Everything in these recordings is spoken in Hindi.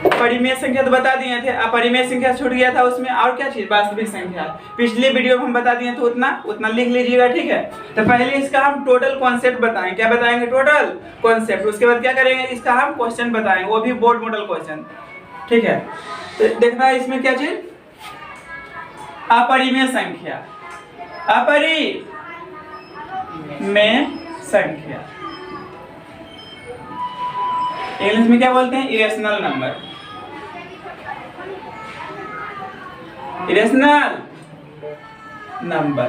परिमेय संख्या तो बता दिए थे, अपरिमेय संख्या छूट गया था उसमें, और क्या चीज वास्तविक संख्या पिछले वीडियो में हम बता दिए थे, उतना लिख लीजिएगा, ठीक है। तो पहले इसका हम टोटल कॉन्सेप्ट बताएंगे, क्या बताएंगे? Total concept. उसके बाद क्या करेंगे? इसका हम क्वेश्चन बताएंगे, वो भी बोर्ड मॉडल क्वेश्चन, ठीक है। तो देखना है इसमें क्या चीज, अपरिमेय संख्या, अपरिमेय संख्या इंग्लिश में क्या बोलते हैं? Irrational number, irrational number.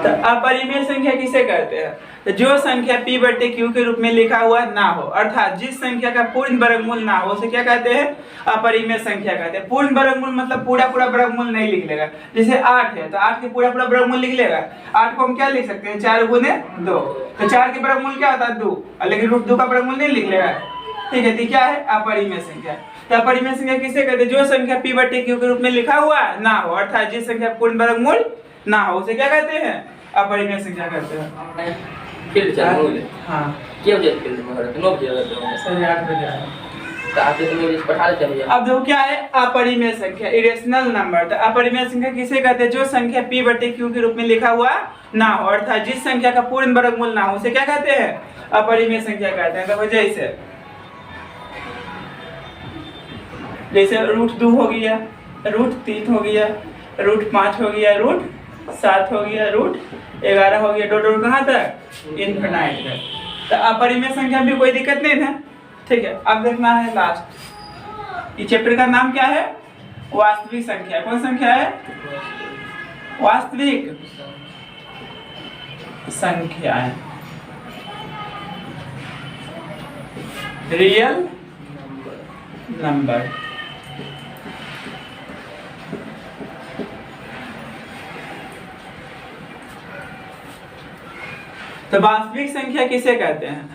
तो अपरिमेय संख्या किसे कहते हैं? तो जो संख्या p बटे q के रूप में लिखा हुआ ना हो, अर्थात जिस संख्या का पूर्ण वर्गमूल ना हो, उसे क्या कहते हैं? अपरिमेय संख्या कहते हैं। पूर्ण वर्गमूल मतलब पूरा वर्गमूल नहीं लिख लेगा। जैसे 8 है तो 8 के पूरा वर्गमूल लिख लेगा। 8 को हम क्या लिख सकते हैं? 4 गुने 2, तो 4 के वर्गमूल क्या होता है? 2, लेकिन √2 का वर्गमूल नहीं लिख लेगा, ठीक है। तो क्या है? अपरिमेय संख्या। तो अपरिमेय संख्या किसे कहते हैं? जो संख्या p बटे q के रूप में लिखा हुआ ना हो, अर्थात जिस संख्या पूर्ण वर्गमूल ना हो, उसे क्या कहते हैं? अपरिमेय संख्या कहते हैं। फील्ड चालू है। हां, क्या बजे फील्ड में हो रहा है? 9 बजे लग रहा है, सही 8 बजे आए। तो आते तो मुझे पढ़ा देते हैं। अब देखो क्या है? अपरिमेय संख्या, इरेशनल नंबर। तो अपरिमेय संख्या किसे कहते हैं? जो संख्या p बटे q के रूप में लिखा हुआ ना हो, अर्थात जिस संख्या का पूर्ण वर्गमूल ना हो, उसे क्या कहते हैं? अपरिमेय संख्या कहते हैं। देखो जैसे √2 हो गया, √3 हो गया, √5 हो गया, √7 हो गया, √11 हो गया, डॉट कहाँ तक? इनफिनाइट तक। तो अपरिमेय संख्या भी कोई दिक्कत नहीं है, ठीक है। अब देखना है लास्ट, इस चैप्टर का नाम क्या है? वास्तविक संख्या। कौन संख्या है? वास्तविक संख्याएं, रियल नंबर। तो वास्तविक संख्या किसे कहते हैं?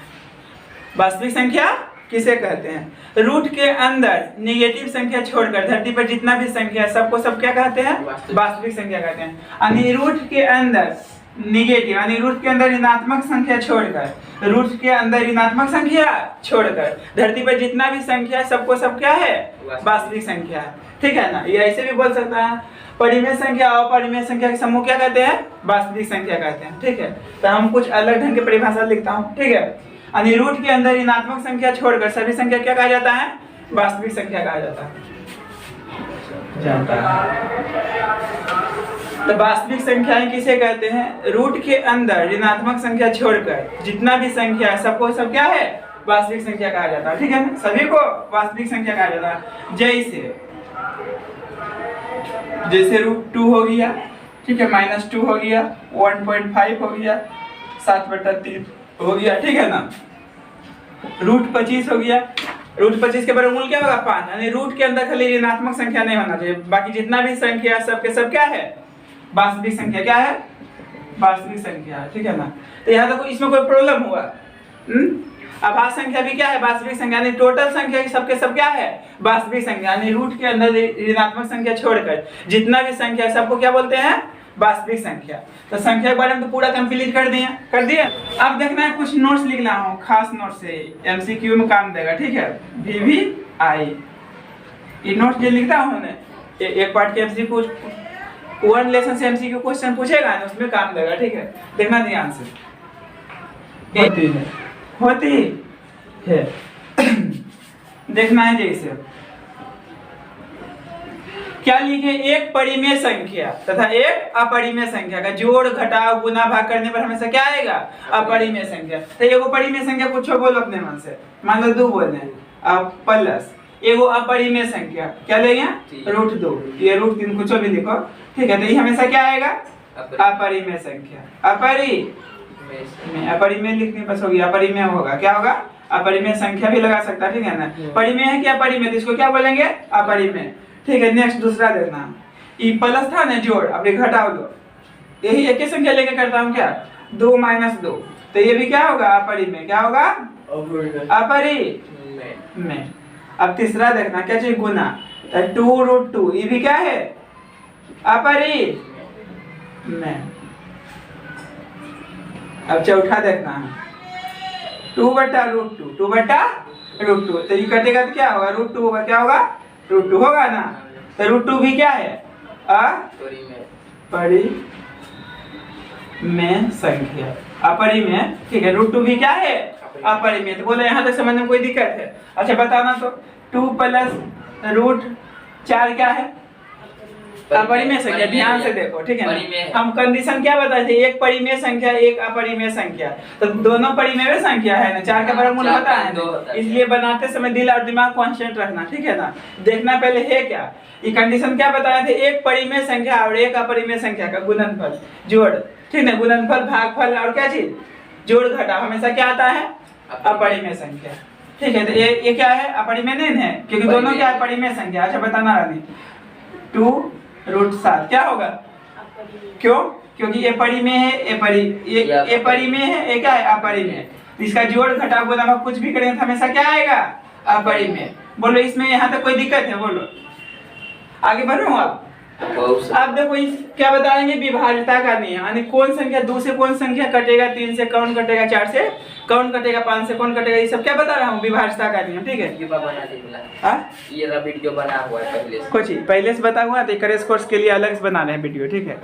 वास्तविक संख्या किसे कहते हैं? रूट के अंदर नेगेटिव संख्या छोड़कर धरती पर जितना भी संख्या है सबको सब क्या कहते हैं? वास्तविक संख्या कहते हैं। यानी रूट के अंदर नेगेटिव, यानी रूट के अंदर ऋणात्मक संख्या छोड़कर, रूट के अंदर ऋणात्मक संख्या छोड़कर धरती पर जितना भी संख्या है सबको सब क्या है? वास्तविक संख्या है, ठीक है ना। ये ऐसे भी बोल सकता है, परिमेय संख्या और अपरिमेय संख्या के समूह क्या कहते हैं? वास्तविक संख्या कहते हैं, ठीक है। तो हम कुछ अलग ढंग की परिभाषा लिखता हूँ, ठीक है। यानी रूट के अंदर ऋणात्मक संख्या छोड़कर सभी संख्या क्या कहा जाता है? वास्तविक संख्या कहा जाता है। तो वास्तविक संख्याएं किसे कहते हैं? रूट के अंदर ऋणात्मक संख्या छोड़कर जितना भी संख्या है सबको सब क्या है? वास्तविक संख्या कहा जाता है, ठीक है ना। सभी को वास्तविक संख्या कहा जाता है। जैसे √2 हो गया, ठीक है, -2 हो गया, 1.5 हो गया, 7/3 हो गया, ठीक है ना। √25 हो गया, √25 के वर्गमूल क्या होगा? 5। यानी रूट के अंदर खाली ऋणात्मक संख्या नहीं होना चाहिए, बाकी जितना भी संख्या सबके सब क्या है? वास्तविक संख्या। क्या है? वास्तविक संख्या, ठीक है ना। तो यहाँ तक इसमें कोई प्रॉब्लम हुआ? आभास संख्या भी क्या है? वास्तविक संख्या। यानी टोटल संख्या सबके सब क्या है? वास्तविक संख्या। यानी रूट के अंदर ऋणात्मक संख्या छोड़कर जितना भी संख्या है सबको क्या बोलते हैं? वास्तविक संख्या। तो संख्या के बारे में तो पूरा कंप्लीट कर दिए। अब देखना है कुछ नोट्स लिखना हो, खास नोट्स से एमसीक्यू में काम देगा, ठीक है। VVI ये नोट्स जो लिखता हूँ ना, एक पार्ट के एमसीक्यू 1 लेसन से एमसीक्यू क्वेश्चन पूछेगा ना, उसमें काम देगा, ठीक है। देखना ध्यान से। होती है देखना है जैसे क्या लिखे? एक परिमेय संख्या तथा एक अपरिमेय संख्या का जोड़, घटाव, गुना, भाग करने पर हमेशा क्या आएगा? अपरिमेय संख्या। तो एगो परिमेय संख्या कुछ बोलो अपने मन से, मान लो 2 बोल रहे हैं, अब प्लस एगो अपरिमेय संख्या क्या लेंगे? √2, ये √3 कुछ भी लिखो, ठीक है। तो ये हमेशा क्या आएगा? अपरिमेय संख्या। अपरिमेय लिखने बस हो गया, अपरिमेय होगा, क्या होगा? अपरिमेय संख्या भी लगा सकता है, ठीक है ना। परिमेय है क्या? अपरिमेय, तो इसको क्या बोलेंगे? अपरिमेय, ठीक है। नेक्स्ट दूसरा देखना, ये प्लस था ना जोड़, अब ये घटाव दो, यही एक ही संख्या लेके करता हूँ क्या? 2 - 2, तो ये भी क्या होगा? अपरिमेय। क्या होगा? अपरिमेय। अब तीसरा देखना, क्या चाहिए? गुना, तो 2√2, ये भी क्या है? अपरिमेय। अब चौथा देखना है 2/√2, √2। तो ये कटेगा तो क्या होगा, √2 होगा, क्या होगा, √2 होगा ना। तो √2 भी क्या है, अपरिमेय संख्या, अपरिमेय, ठीक है। √2 भी क्या है, अपरिमेय। तो बोले यहाँ तक समझने में कोई दिक्कत है? अच्छा बताना तो 2 + √4 क्या है, अपरिमेय संख्या। ध्यान से देखो, ठीक है ना। हम कंडीशन क्या बताए थे, एक परिमेय संख्या एक अपरिमेय संख्या, तो दोनों परिमेय संख्या है ना, 4 का वर्गमूल पता है ना, इसलिए बनाते समय दिल और दिमाग कांस्टेंट रखना, ठीक है ना। देखना पहले है क्या, ये कंडीशन क्या बताए थे, एक परिमेय संख्या और एक अपरिमेय संख्या का गुणनफल जोड़, ठीक है, गुणनफल भागफल और क्या चीज, जोड़ घटाव हमेशा क्या आता है, अपरिमेय संख्या, ठीक है। तो ये क्या है, अपरिमेय नहीं है, क्योंकि दोनों क्या है, परिमेय संख्या। अच्छा बताना रानी, 2√7 क्या होगा, क्यों, क्योंकि ये परिमेय है, ये परिमेय है, ये क्या है, अपरिमेय। इसका जोड़ घटाव गुणा कुछ भी करें तो हमेशा क्या आएगा, अपरिमेय। बोलो इसमें यहाँ तक कोई दिक्कत है, बोलो आगे बढ़ो आप। अब देखो इस क्या बताएंगे, विभाज्यता का नियम, यानी कौन संख्या 2 से कौन संख्या कटेगा, 3 से कौन कटेगा, 4 से कौन कटेगा, 5 से कौन कटेगा, ये सब क्या बता रहा हूँ, विभाज्यता का नियम, ठीक है। ये वीडियो बना हुआ है पहले से, कुछ पहले से बता हुआ, तो करेस कोर्स के लिए अलग से बना रहे हैं वीडियो, ठीक है।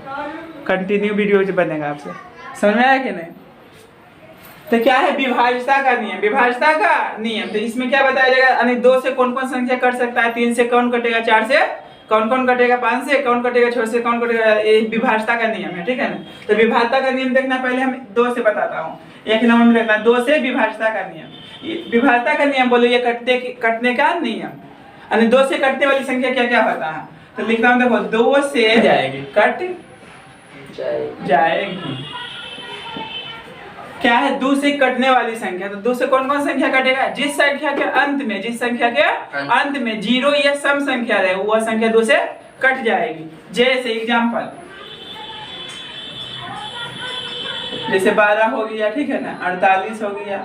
कंटिन्यू वीडियो बनेगा आपसे, समझ में आया कि नहीं। तो क्या है, विभाज्यता का नियम, विभाज्यता का नियम। तो इसमें क्या बताया जाएगा, यानी 2 से कौन कौन संख्या कट सकता है, 3 से कौन कटेगा, 4 से कौन कौन कटेगा, 5 से कौन कटेगा, 6 से कौन कटेगा, ये विभाज्यता का नियम है, ठीक है ना। तो विभाज्यता का नियम देखना, पहले हम 2 से बताता हूँ, एक नंबर में लिखना 2 से विभाज्यता का नियम। विभाज्यता का नियम बोलो, ये कटने का नियम, यानी 2 से कटने वाली संख्या क्या क्या होता है। तो लिखता हूँ, देखो 2 से जाएगी, कट जाएगी, क्या है, 2 से कटने वाली संख्या। तो 2 से कौन कौन संख्या कटेगा, जिस संख्या के अंत में, जिस संख्या के अंत में 0 या सम संख्या रहे, वह संख्या 2 से कट जाएगी। जैसे एग्जांपल, जैसे 12 हो गया, ठीक है ना, 48 हो गया,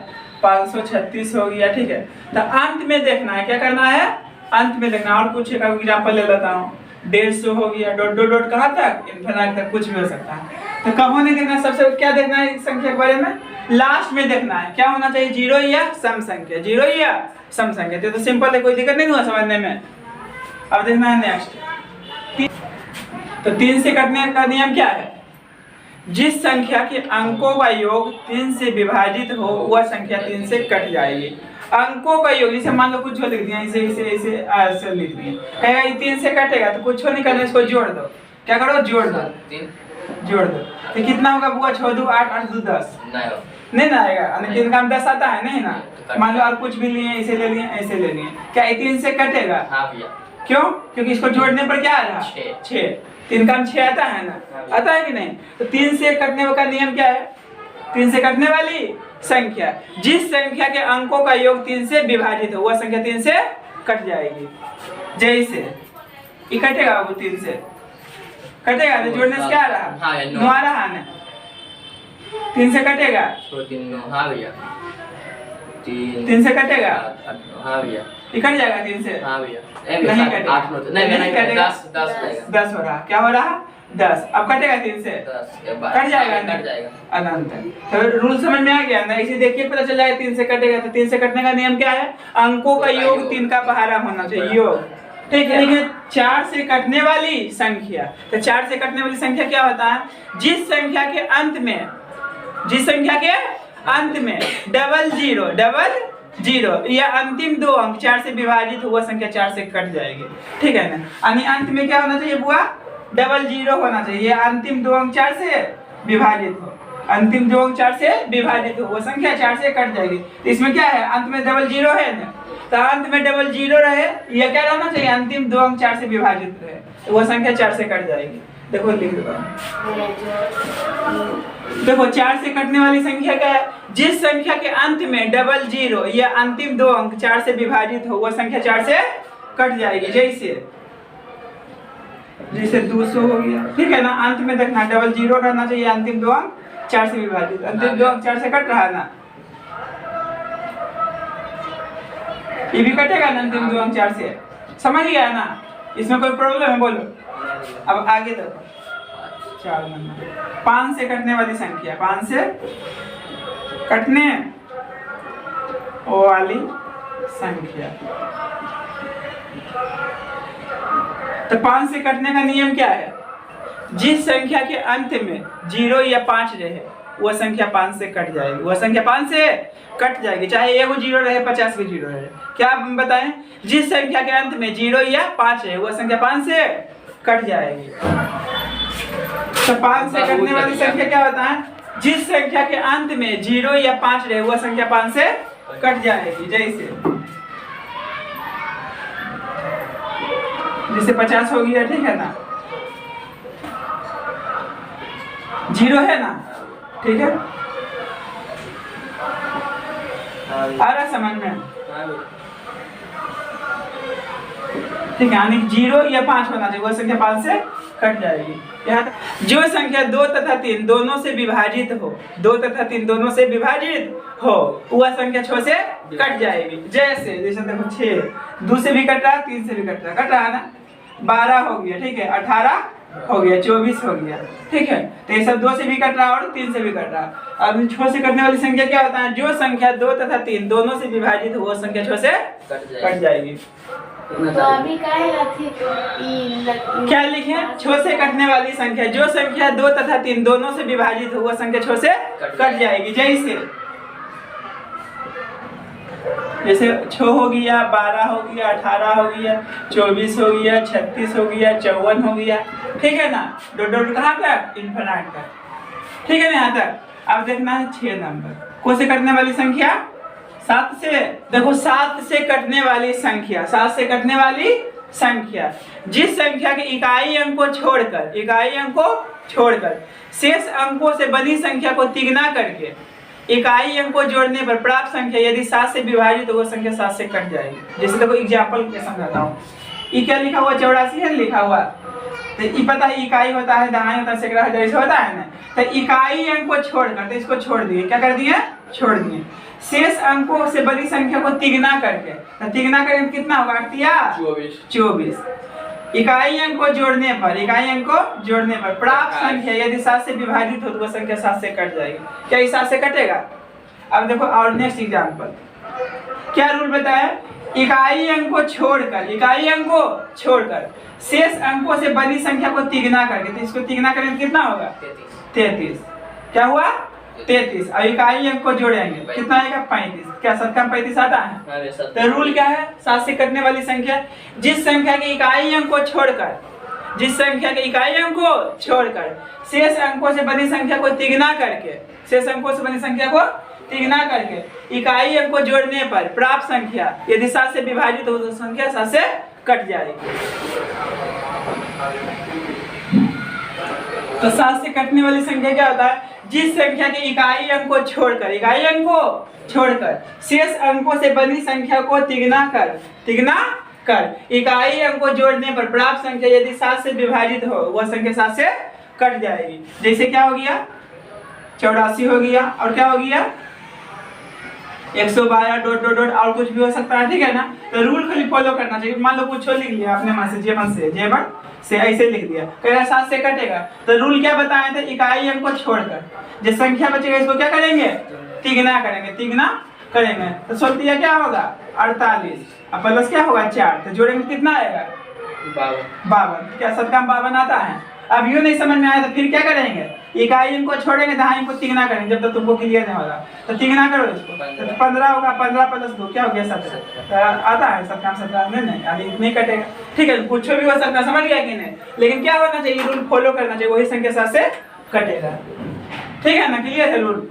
536 हो गया, ठीक है। तो अंत में देखना है, क्या करना है, अंत में देखना। और कुछ एक एग्जांपल ले लेता हूँ, 150 हो गया, डॉट डॉट डॉट कहाँ तक, इन्फिनिटी तक, कुछ भी हो सकता है। तो कहाँ नहीं देखना, सबसे क्या देखना है इस संख्या के बारे में, लास्ट में देखना है, क्या होना चाहिए, 0 या सम संख्या, 0 या सम संख्या। तो सिंपल है, कोई दिक्कत नहीं हुआ समझने में। अब देखना है नेक्स्ट, तो 3 से कटने का नियम क्या है, जिस संख्या के अंकों का योग 3 से विभाजित हो, वह संख्या 3 से कट जाएगी। अंकों का योग, जैसे मान लो कुछ लिख दिया, इसे इसे इसे ऐसे लिख दिया, कहेगा ये 3 से कटेगा, तो कुछ नहीं करना, इसको जोड़ दो, क्या करो, जोड़ दो, जोड़ दो। तो कितना होगा बुआ, 6 2 8 8 2 10, नहीं ना आएगा, यानी 3 का 10 आता है, नहीं ना। मान लो और कुछ भी लिए, इसे ले लिए, ऐसे ले लिए, क्या ये 3 से कटेगा, हाँ भैया, क्यों, क्योंकि इसको जोड़ने पर क्या आ रहा, 6, 3 का 6 आता है ना, आता है कि नहीं। तो 3 से कटने का नियम क्या है, 3 से कटने वाली संख्या, जिस संख्या के अंकों का योग 3 से विभाजित हो, वह संख्या 3 से कट जाएगी। जैसे ये कटेगा, वो 3 से कटेगा, तो जोड़ने से क्या आ रहा, 9 आ रहा है ना, 3 से कटेगा, 3 से कटेगा, हाँ भैया, ये कट जाएगा 3 से, हाँ भैया, नहीं कटेगा, नहीं कटेगा, 10 हो रहा, क्या हो रहा, 10। अब कटेगा 3 से, कट जाएगा, अनंत। तो रूल समझ में आ गया ना, इसे देखिए पता चल जाएगा 3 से कटेगा। तो 3 से कटने का नियम क्या है, अंकों का योग 3 का पहाड़ा होना चाहिए, योग, ठीक है। 4 से कटने वाली संख्या, तो 4 से कटने वाली संख्या क्या होता है, जिस संख्या के अंत में, जिस संख्या के अंत में डबल जीरो या अंतिम 2 अंक 4 से विभाजित हुआ संख्या 4 से कट जाएगी, ठीक है ना। यानी अंत में क्या होना चाहिए बुआ, डबल जीरो होना चाहिए, अंतिम 2 अंक 4 से विभाजित हो, अंतिम 2 अंक 4 से विभाजित हो, वो संख्या 4 से कट जाएगी। तो इसमें क्या है, अंत में डबल जीरो है ना, तो अंत में डबल जीरो रहे, ये क्या रहना चाहिए, अंतिम 2 अंक 4 से विभाजित रहे, तो वो संख्या 4 से कट जाएगी। देखो लिख दो, देखो 4 से कटने वाली संख्या क्या है, जिस संख्या के अंत में डबल जीरो या अंतिम 2 अंक 4 से विभाजित हो, वह संख्या 4 से कट जाएगी। जैसे 200 हो गया, ठीक है ना, अंत में देखना डबल जीरो रहना चाहिए, अंतिम 2 अंक 4 से विभाजित, अंतिम 2 अंक 4 से कट रहा है ना, ये भी कटेगा ना, अंतिम 2 अंक 4 से, समझ गया ना, इसमें कोई प्रॉब्लम है बोलो। अब आगे देखो 4 नंबर, 5 से कटने वाली संख्या, 5 से कटने वाली संख्या। तो 5 से कटने का नियम क्या है? जिस संख्या के अंत में 0 या 5 रहे वह संख्या 5 से कट जाएगी, वह संख्या 5 से कट जाएगी, चाहे एगो 0 रहे 50 के 0 रहे। क्या बताएं? जिस संख्या के अंत में 0 या 5 रहे वह संख्या 5 से कट जाएगी। तो 5 से कटने वाली संख्या क्या होता है? जिस संख्या के अंत में 0 या 5 रहे वह संख्या 5 से कट जाएगी। जैसे 50 हो गया, ठीक है ना, 0 है ना, ठीक है, आ रहा समझ में? ठीक है, यानी 0 या 5 होना चाहिए, वह संख्या 5 से कट जाएगी। यहाँ जो संख्या 2 तथा 3 दोनों से विभाजित हो, 2 तथा 3 दोनों से विभाजित हो वह संख्या 6 से कट जाएगी। जैसे देखो 6 2 से भी कट रहा है, 3 से भी कट रहा है ना, 12 हो गया, ठीक है, 18 हो गया, 24 हो गया, ठीक है। तो ये सब 2 से भी कट रहा है और 3 से भी कट रहा है। अब 6 से कटने वाली संख्या क्या होता है? जो संख्या 2 तथा 3 दोनों से विभाजित हो वह संख्या 6 से कट जाएगी। तो अभी क्या लिखे? 6 से कटने वाली संख्या, जो संख्या 2 तथा 3 दोनों से विभाजित हो वह संख्या 6 से कट जाएगी। जैसे 6 हो गया, 12 हो गया, 18 हो गया, 24 हो गया, 36 हो गया, 54 हो गया, ठीक है ना, डॉट कहाँ तक? इन्फिनिट तक, ठीक है ना, यहाँ तक। अब देखना है 6 नंबर को से कटने वाली संख्या 7 से। देखो 7 से कटने वाली संख्या, 7 से कटने वाली संख्या जिस संख्या के इकाई अंक को छोड़कर शेष अंकों से बनी संख्या को तिगुना करके इकाई अंक को जोड़ने पर प्राप्त संख्या यदि 7 से विभाजित तो वो संख्या 7 से कट जाएगी। जैसे देखो एग्जाम्पल के समझाता हूँ। ई क्या लिखा हुआ? 84 है लिखा हुआ। तो ई पता है इकाई होता है, दहाई होता है, सैकड़ा हजार होता है ना। तो इकाई अंक को छोड़कर, तो इसको छोड़ दिए, क्या कर दिए? छोड़ दिए। शेष अंकों से बड़ी संख्या को तिगुना करके, तो तिगुना करके कितना होगा? 24। इकाई अंक को जोड़ने पर प्राप्त संख्या यदि 7 से विभाजित हो तो वह संख्या 7 से कट जाएगी। क्या ये 7 से कटेगा? अब देखो और नेक्स्ट एग्जांपल क्या रूल बताया? इकाई अंक को छोड़कर शेष अंकों से बड़ी संख्या को तिगुना करके, तो इसको तिगुना करेंगे कितना होगा? 33। क्या हुआ? 33। और इकाई अंक को जोड़ेंगे कितना आएगा? 35। क्या 7 का 35 आता है? तो रूल क्या है? 7 से कटने वाली संख्या जिस संख्या के इकाई अंक को छोड़कर शेष अंकों से बनी संख्या को तिगुना करके इकाई अंक को जोड़ने पर प्राप्त संख्या यदि 7 से विभाजित हो तो संख्या 7 से कट जाएगी। तो 7 से कटने वाली संख्या क्या होता है? जिस संख्या के इकाई अंक को छोड़कर शेष अंकों से बनी संख्या को तिगुना कर इकाई अंक को जोड़ने पर प्राप्त संख्या यदि 7 से विभाजित हो वह संख्या 7 से कट जाएगी। जैसे क्या हो गया? 84 हो गया, और क्या हो गया? 112 डॉट और कुछ भी हो सकता है, ठीक है ना। तो रूल खाली फॉलो करना चाहिए। मान लो कुछ लिख लिया अपने मन से, जेबन से ऐसे लिख दिया, कह 7 से कटेगा। तो रूल क्या बताए थे? इकाई अंक को छोड़कर जो संख्या बचेगा इसको क्या करेंगे? तिगुना करेंगे। तो सोच दिया क्या होगा? 48। अब प्लस क्या होगा? 4। तो जोड़ेंगे कितना आएगा? 52। क्या 7 का 52 आता है? अब यूँ नहीं समझ में आया तो फिर क्या करेंगे? इकाई अंक को छोड़ेंगे, दहाई को तिगुना करेंगे जब तक तुमको क्लियर नहीं होगा। तो तिगुना करो इसको, तो 15 होगा। 15 प्लस 2 क्या हो गया? 17। आता है 7 का 17 नहीं, अभी नहीं कटेगा, ठीक है। कुछ भी हो सकता है, समझ गया कि नहीं? लेकिन क्या होना चाहिए? रूल फॉलो करना चाहिए, वही संख्या 7 से कटेगा, ठीक है ना? क्लियर है रूल?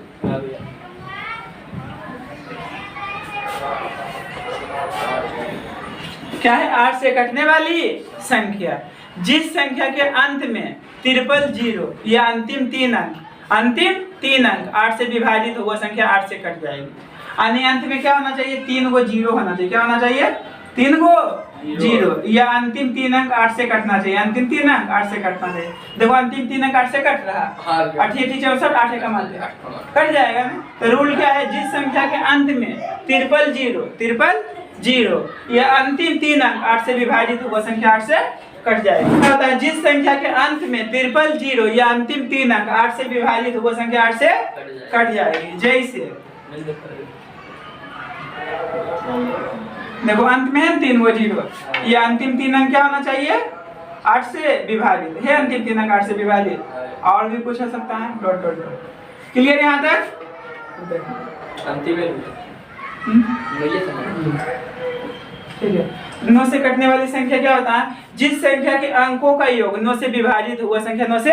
क्या है? 8 से कटने वाली संख्या जिस संख्या के अंत में 000 या अंतिम तीन अंक 8 से विभाजित हो वह संख्या 8 से कट जाएगी। यानी अंत में क्या होना चाहिए? 3 गो 0 होना चाहिए। क्या होना चाहिए? 3 गो 0 या अंतिम 3 अंक 8 से कटना चाहिए। अंतिम 3 अंक 8 से कटना चाहिए। देखो अंतिम 3 अंक 8 से कट रहा, 8 64 8 का मान कट जाएगा ना। तो रूल क्या है? जिस संख्या के अंत में 000 या अंतिम 3 अंक 8 से विभाजित हो वह संख्या 8 से कट जाएगी। क्या होता है? जिस संख्या के अंत में 000 या अंतिम 3 अंक 8 से विभाजित हो वह संख्या 8 से कट जाएगी। जैसे देखो अंत में है 3 वो 0, ये अंतिम 3 अंक क्या होना चाहिए 8 से विभाजित है, अंतिम 3 अंक 8 से विभाजित। और भी कुछ हो सकता है डॉट डॉट डॉट। क्लियर यहाँ तक? अंतिम है मुझे समझ। ठीक है, 9 से कटने वाली संख्या क्या होता है, जिस संख्या के अंकों का योग 9 से विभाजित हुआ संख्या 9 से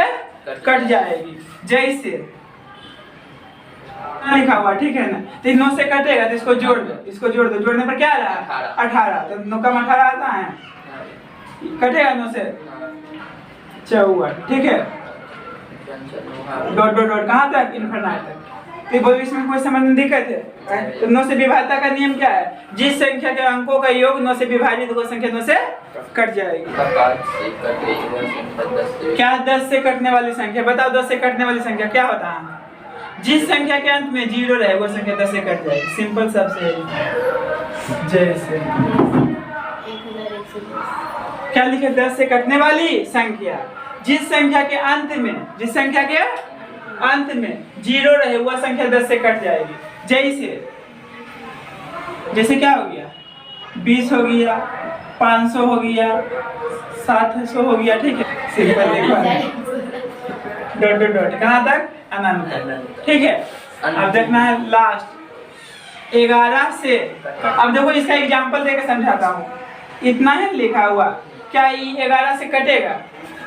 कट जाएगी। जैसे लिखा हुआ, ठीक है ना, तो 9 से कटेगा तो इसको जोड़ दो, इसको जोड़ दो, जोड़ने पर क्या आ रहा है 18, तो 9 कम 18 आता है, कटेगा 9 से 54, ठीक है। डॉट डॉट डॉट कहाँ तक, इनफिनिट तक। तो बोलो इसमें कोई समझ में दिक्कत है? तो 9 से विभाजन का नियम क्या है, जिस संख्या के अंकों का योग 9 से विभाजित हुआ संख्या 9 से कट जाएगी। क्या 10 से कटने वाली संख्या, बताओ 10 से कटने वाली संख्या क्या होता है, जिस संख्या के अंत में 0 रहे वो संख्या 10 से कट जाएगी। सिंपल सबसे जैसे क्या लिखे, 10 से कटने वाली संख्या जिस संख्या के अंत में, जिस संख्या के अंत में 0 रहे वह संख्या 10 से कट जाएगी। जैसे जैसे क्या हो गया 20 हो गया, 500 हो गया, 700 हो गया, ठीक है। सिंपल देखो डॉट डॉट डॉट कहाँ तक, अनंत, ठीक है। अब देखना है लास्ट 11 से। अब देखो इसका एग्जांपल देकर समझाता हूँ। इतना है लिखा हुआ, क्या ये 11 से कटेगा,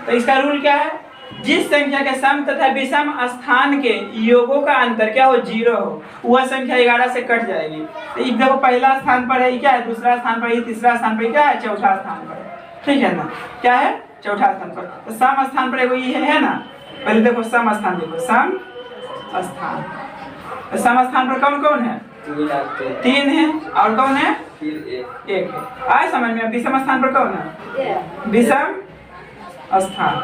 तो इसका रूल क्या है, जिस संख्या के सम तथा विषम स्थान के योगों का अंतर क्या हो 0 हो वह संख्या 11 से कट जाएगी। तो ये देखो पहला स्थान पर है क्या है, दूसरा स्थान पर है, तीसरा स्थान पर क्या है, चौथा स्थान पर, ठीक है ना, क्या है चौथा स्थान पर। तो सम स्थान पर ये है ना, पहले देखो सम स्थान, देखो सम स्थान, तो सम स्थान पर कौन कौन है, 3 है, और कौन है 1 है। आए समझ में? विषम स्थान पर कौन है, विषम स्थान,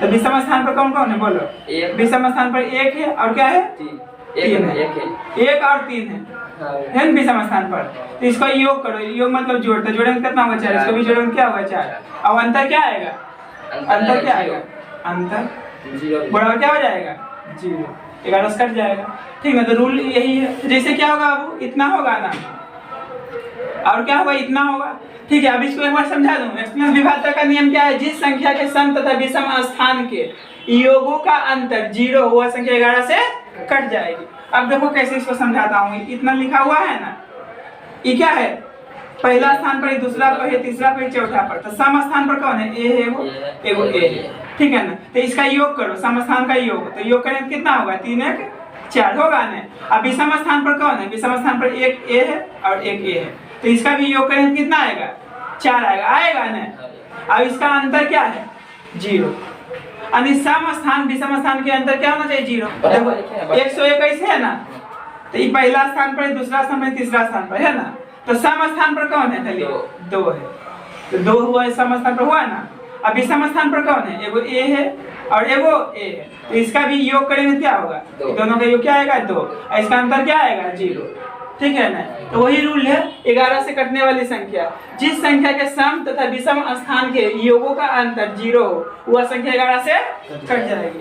तो विषम स्थान पर कौन कौन है बोलो, विषम स्थान पर 1 है, और क्या है 3 है, 1 और 3 है ना विषम स्थान पर। तो इसको योग करो, योग मतलब जोड़, तो जोड़ेंगे कितना होगा 4, इसको भी जोड़ेंगे क्या होगा 4, और अंतर क्या आएगा, अंतर क्या आएगा, अंतर बराबर क्या हो जाएगा 0, 11 से कट जाएगा, ठीक है। तो रूल यही है। जैसे क्या होगा अब इतना होगा ना, और क्या होगा इतना होगा, ठीक है। अब इसको एक बार समझा दूं। एक्सपोनेंशियल विभाजन का नियम क्या है, जिस संख्या के सम तथा विषम स्थान के योगों का अंतर 0 हुआ संख्या 11 से कट जाएगी। अब देखो कैसे इसको समझाता हूँ। इतना लिखा हुआ है ना, ये क्या है, पहला स्थान पर, दूसरा पर है, तीसरा पर, चौथा पर। तो सम स्थान पर कौन है, ए है, एगो ए है, ठीक है ना। तो इसका योग करो, सम स्थान का योग, तो योग करें कितना होगा 3 1 4 होगा ना। अब विषम स्थान पर कौन है, विषम स्थान पर 1 ए है और 1 ए है, तो इसका भी योग करें कितना आएगा 4 आएगा ना। अब इसका अंतर क्या है 0, यानी सम स्थान विषम स्थान के अंतर क्या होना चाहिए 0। देखो 121 है ना, तो ये पहला स्थान पर, दूसरा स्थान पर, तीसरा स्थान पर है ना। तो सम स्थान पर कौन है, खाली 2 है, तो 2 हुआ है, सम स्थान पर हुआ ना। अब विषम स्थान पर कौन है, एगो ए है और एगो ए है, तो इसका भी योग करेंगे क्या होगा, दोनों का योग क्या आएगा 2, और इसका अंतर क्या आएगा 0, ठीक है ना। तो वही रूल है 11 से कटने वाली संख्या, जिस संख्या के सम तथा विषम स्थान के योगों का अंतर 0 हो वह संख्या 11 से कट जाएगी।